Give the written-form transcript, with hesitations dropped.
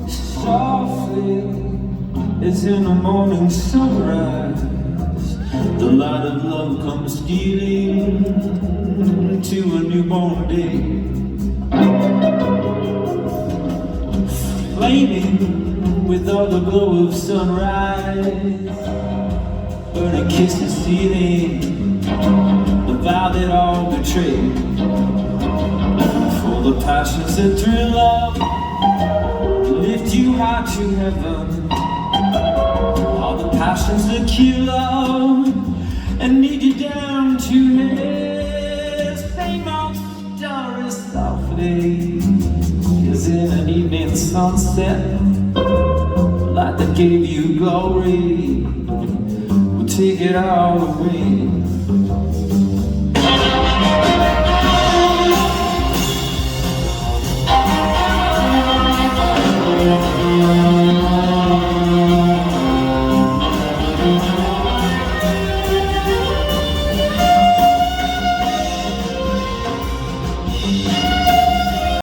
Softly as in the morning sunrise, the light of love comes stealing to a newborn day, flaming with all the glow of sunrise. Burning kisses sealing the vow that all betrayed. For the passions that thrill love lift you high to heaven. All the passions that kill love and need you down to hell. Same old story softly as in an evening sunset. The light that gave you glory will take it all away.